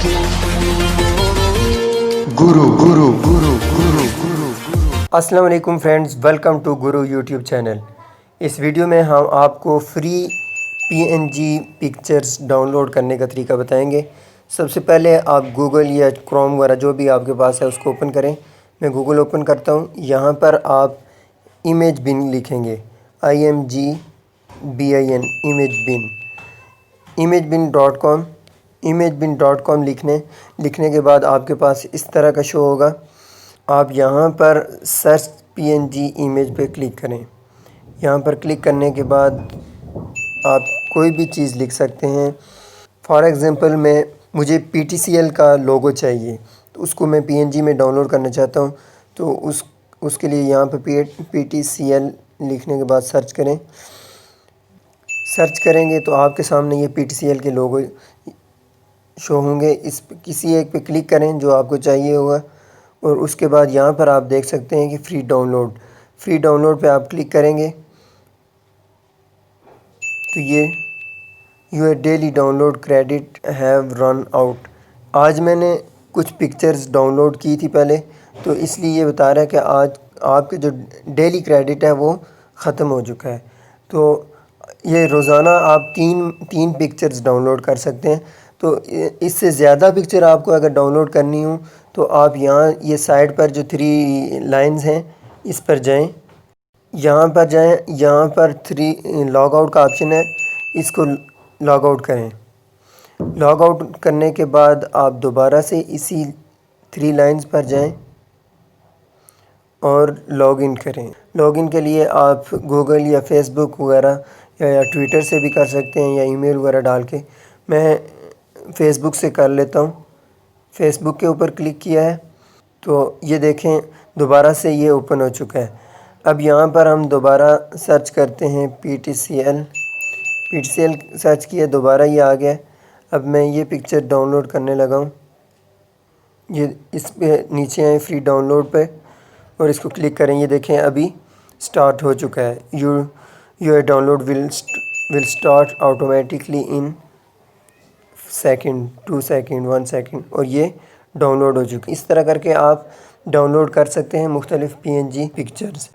गुरु गुरु गुरु गुरु गुरु अस्सलाम वालेकुम friends, welcome to Guru YouTube channel. इस वीडियो में हम आपको फ्री PNG पिक्चर्स डाउनलोड करने का तरीका बताएंगे। सबसे पहले आप गूगल या क्रोम वगैरह जो भी आपके पास है उसको ओपन करें। मैं गूगल ओपन करता हूँ। यहाँ पर आप इमेज बिन लिखेंगे, IMGBIN, imagebin.com। imagebin.com लिखने के बाद आपके पास इस तरह का शो होगा। आप यहाँ पर सर्च PNG इमेज पे क्लिक करें। यहाँ पर क्लिक करने के बाद आप कोई भी चीज़ लिख सकते हैं। फॉर एग्ज़ाम्पल मुझे PTCL का लोगो चाहिए, तो उसको मैं PNG में डाउनलोड करना चाहता हूँ। तो उसके लिए यहाँ पर PTCL लिखने के बाद सर्च करें। सर्च करेंगे तो आपके सामने ये PTCL के लोगो शो होंगे। इस किसी एक पे क्लिक करें जो आपको चाहिए होगा, और उसके बाद यहाँ पर आप देख सकते हैं कि फ्री डाउनलोड पे आप क्लिक करेंगे तो ये your daily download credit have run out. आज मैंने कुछ पिक्चर्स डाउनलोड की थी पहले, तो इसलिए ये बता रहा है कि आज आपके जो डेली क्रेडिट है वो ख़त्म हो चुका है। तो ये रोज़ाना आप तीन पिक्चर्स डाउनलोड कर सकते हैं। तो इससे ज़्यादा पिक्चर आपको अगर डाउनलोड करनी हो तो आप यहाँ ये साइड पर जो 3 लाइंस हैं इस पर जाएं। यहाँ पर 3 लॉग आउट का ऑप्शन है, इसको लॉग आउट करें। लॉग आउट करने के बाद आप दोबारा से इसी 3 लाइंस पर जाएं और लॉग इन करें। लॉग इन के लिए आप गूगल या फेसबुक वगैरह या ट्विटर से भी कर सकते हैं, या ईमेल वगैरह डाल के। मैं फ़ेसबुक से कर लेता हूँ। फ़ेसबुक के ऊपर क्लिक किया है तो ये देखें दोबारा से ये ओपन हो चुका है। अब यहाँ पर हम दोबारा सर्च करते हैं PTCL सर्च किया, दोबारा ये आ गया। अब मैं ये पिक्चर डाउनलोड करने लगा हूँ। ये इस पे नीचे आए फ्री डाउनलोड पे और इसको क्लिक करें। ये देखें अभी स्टार्ट हो चुका है। Your download will start automatically in second, 2 second, 1 second, और ये डाउनलोड हो चुकी है। इस तरह करके आप डाउनलोड कर सकते हैं मुख्तलिफ़ PNG पिक्चर्स।